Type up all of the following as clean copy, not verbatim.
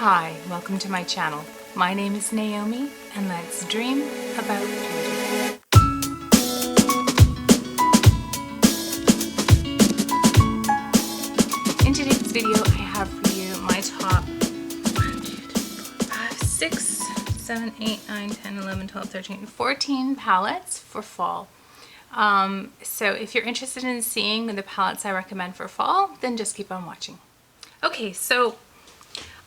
Hi, welcome to my channel. My name is Naomi, and let's dream about beauty. In today's video, I have for you my top 6, 7, 8, 9, 10, 11, 12, 13, 14 palettes for fall. So if you're interested in seeing the palettes I recommend for fall, then just keep on watching. Okay, so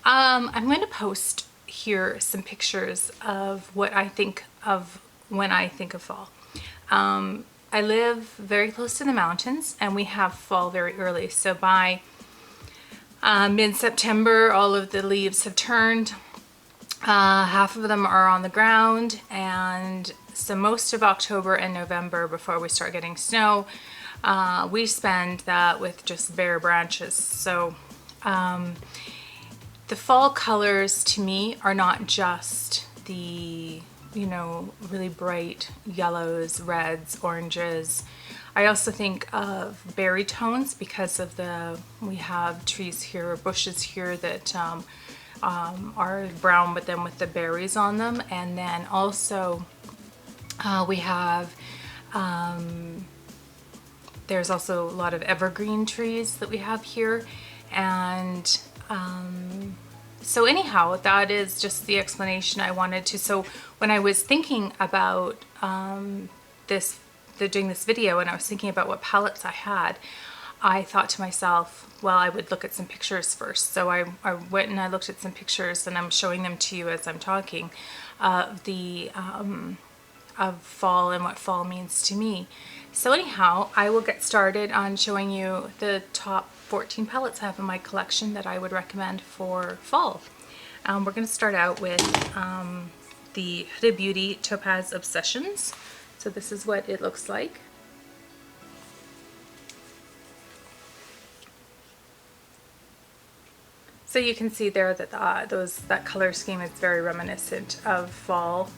I'm going to post here some pictures of what I think of when I think of fall. I live very close to the mountains and we have fall very early. So by mid-September, all of the leaves have turned. Half of them are on the ground, and so most of October and November, before we start getting snow, we spend that with just bare branches. So the fall colors to me are not just the, really bright yellows, reds, oranges. I also think of berry tones because of we have trees here or bushes here that are brown, but then with the berries on them. And then also we have, there's also a lot of evergreen trees that we have here. And so anyhow, that is just the explanation I wanted to. So when I was thinking about doing this video, and I was thinking about what palettes I had, I thought to myself, well, I would look at some pictures first. So I went and I looked at some pictures, and I'm showing them to you as I'm talking, of fall and what fall means to me. So anyhow, I will get started on showing you the top 14 palettes I have in my collection that I would recommend for fall. We're going to start out with the Huda Beauty Topaz Obsessions. So this is what it looks like. So you can see there that that color scheme is very reminiscent of fall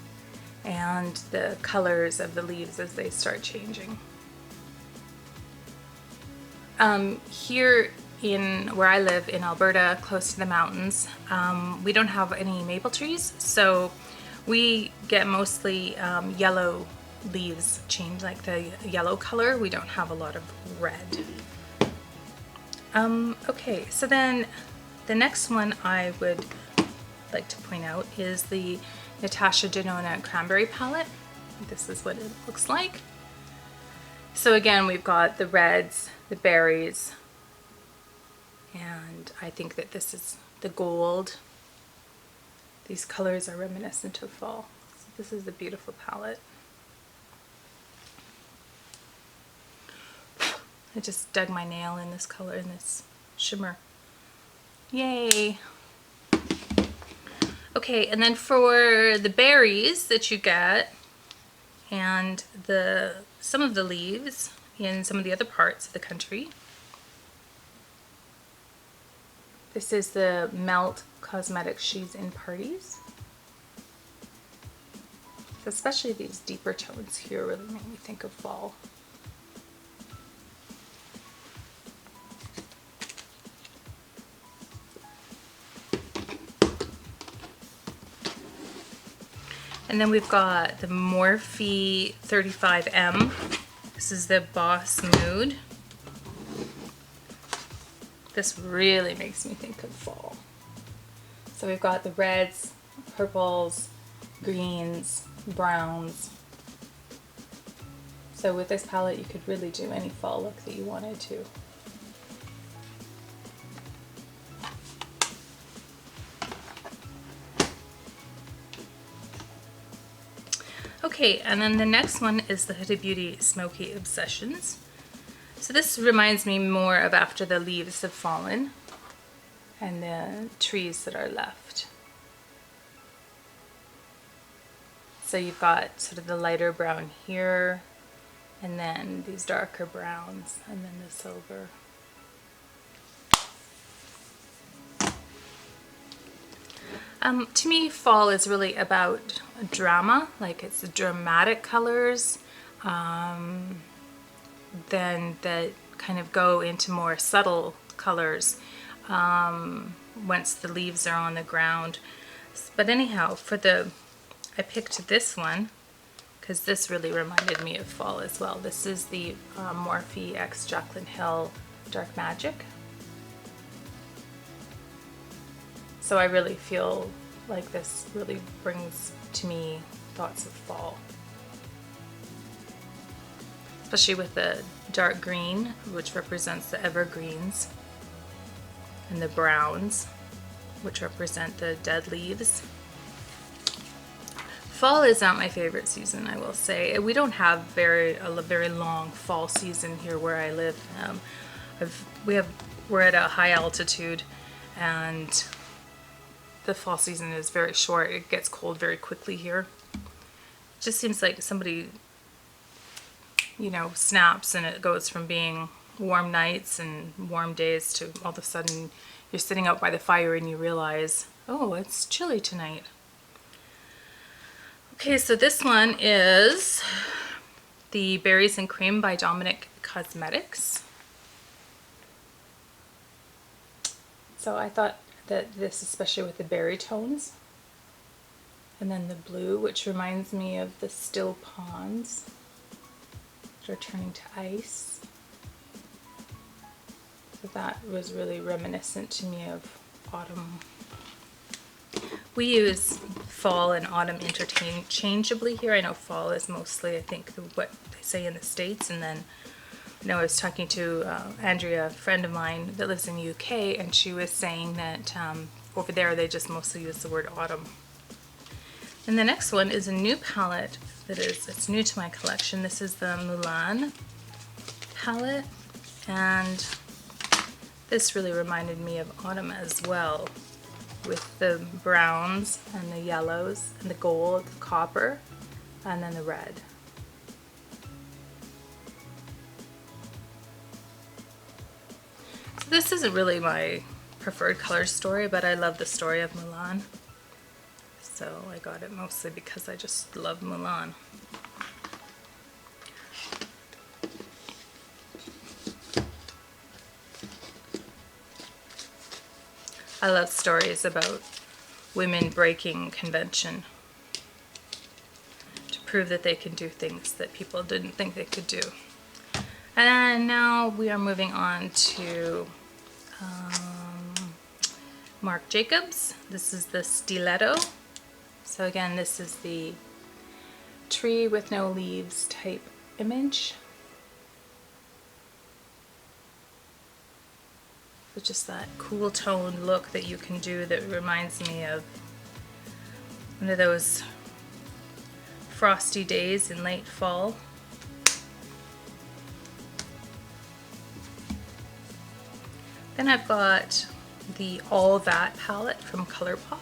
and the colors of the leaves as they start changing. Here in where I live in Alberta, close to the mountains, we don't have any maple trees, so we get mostly yellow leaves change, like the yellow color. We don't have a lot of red. Okay, so then the next one I would like to point out is the Natasha Denona Cranberry palette. This is what it looks like. So again, we've got the reds, the berries, and I think that this is the gold. These colors are reminiscent of fall. So this is a beautiful palette. I just dug my nail in this color, in this shimmer. Yay! Okay, and then for the berries that you get and some of the leaves in some of the other parts of the country, this is the Marc Cosmetics She's in Parties. So especially these deeper tones here really make me think of fall. And then we've got the Morphe 35M. This is the Boss Mood. This really makes me think of fall. So we've got the reds, purples, greens, browns. So with this palette, you could really do any fall look that you wanted to. Okay, and then the next one is the Huda Beauty Smokey Obsessions. So this reminds me more of after the leaves have fallen and the trees that are left. So you've got sort of the lighter brown here, and then these darker browns, and then the silver. To me, fall is really about drama, like it's dramatic colors, then that kind of go into more subtle colors. once the leaves are on the ground. But anyhow, I picked this one because this really reminded me of fall as well. This is the Morphe x Jaclyn Hill Dark Magic. So I really feel like this really brings to me thoughts of fall. Especially with the dark green, which represents the evergreens, and the browns, which represent the dead leaves. Fall is not my favorite season, I will say. We don't have a very long fall season here where I live. We're at a high altitude, and the fall season is very short. It gets cold very quickly here. It just seems like somebody, you know, snaps and it goes from being warm nights and warm days to all of a sudden you're sitting out by the fire and you realize, oh, it's chilly tonight. Okay, so this one is the Berries and Cream by Dominique Cosmetics. So I thought that this, especially with the berry tones, and then the blue, which reminds me of the still ponds, which are turning to ice. So that was really reminiscent to me of autumn. We use fall and autumn interchangeably here. I know fall is mostly, I think, what they say in the States, and then I was talking to Andrea, a friend of mine that lives in the UK, and she was saying that over there they just mostly use the word autumn. And the next one is a new palette it's new to my collection. This is the Mulan palette, and this really reminded me of autumn as well, with the browns and the yellows and the gold, the copper, and then the red. So this isn't really my preferred color story, but I love the story of Mulan. So I got it mostly because I just love Mulan. I love stories about women breaking convention to prove that they can do things that people didn't think they could do. And now we are moving on to Marc Jacobs. This is the Stiletto. So again, this is the tree with no leaves type image. With just that cool toned look that you can do that reminds me of one of those frosty days in late fall. Then I've got the All That palette from Colourpop.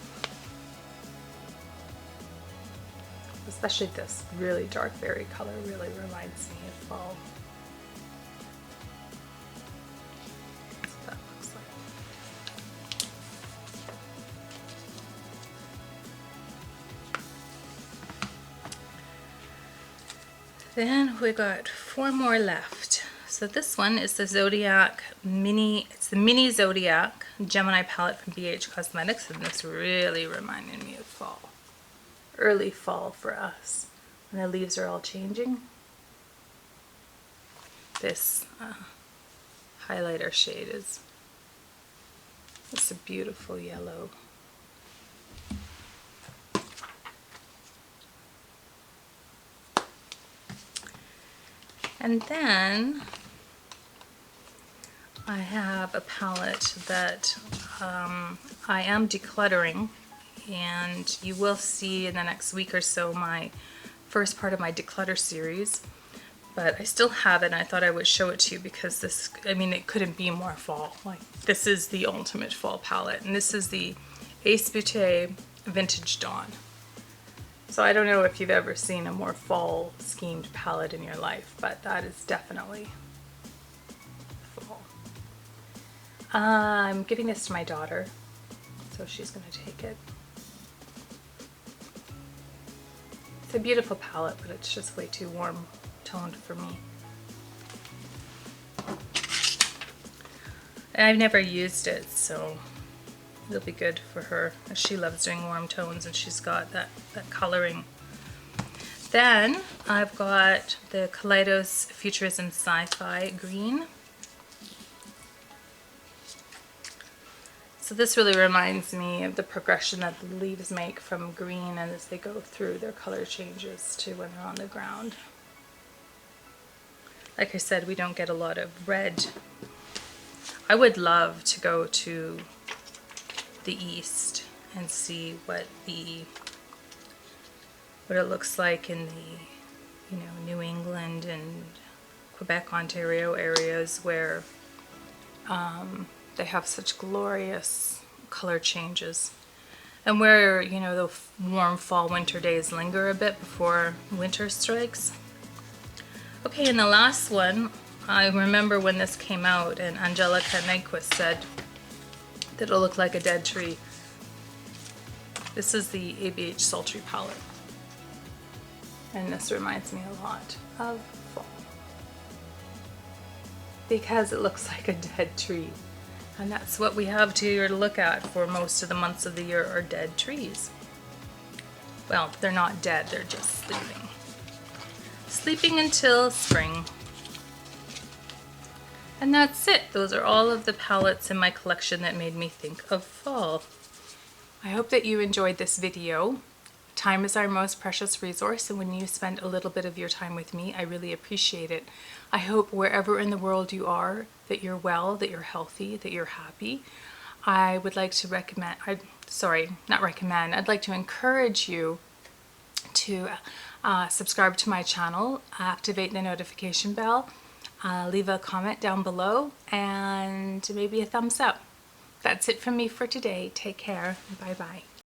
Especially this really dark berry color really reminds me of fall. That's what that looks like. Then we got 4 more left. So this one is the Zodiac Mini, it's the Mini Zodiac Gemini palette from BH Cosmetics, and this really reminded me of fall. Early fall for us, when the leaves are all changing. This highlighter shade is just a beautiful yellow. And then I have a palette that I am decluttering, and you will see in the next week or so my first part of my declutter series, but I still have it and I thought I would show it to you because this, I mean, it couldn't be more fall. Like, this is the ultimate fall palette, and this is the Ace Beauté Vintage Dawn. So I don't know if you've ever seen a more fall schemed palette in your life, but that is definitely fall. I'm giving this to my daughter, so she's going to take it. It's a beautiful palette, but it's just way too warm toned for me. And I've never used it, so It'll be good for her. She loves doing warm tones and she's got that coloring. Then I've got the Kaleidos Futurism Sci-Fi Green. So this really reminds me of the progression that the leaves make from green and as they go through their color changes to when they're on the ground. Like I said, we don't get a lot of red. I would love to go to the east and see what it looks like in the, New England and Quebec, Ontario areas where they have such glorious color changes, and where the warm fall winter days linger a bit before winter strikes. Okay, and the last one, I remember when this came out and Angelica Nyquist said that it'll look like a dead tree. This is the ABH Sultry palette, and this reminds me a lot of fall because it looks like a dead tree. And that's what we have to look at for most of the months of the year, are dead trees. Well, they're not dead, they're just sleeping. Sleeping until spring. And that's it. Those are all of the palettes in my collection that made me think of fall. I hope that you enjoyed this video. Time is our most precious resource, and when you spend a little bit of your time with me, I really appreciate it. I hope wherever in the world you are, that you're well, that you're healthy, that you're happy. I would like to I'd like to encourage you to subscribe to my channel, activate the notification bell, leave a comment down below, and maybe a thumbs up. That's it from me for today. Take care. Bye-bye.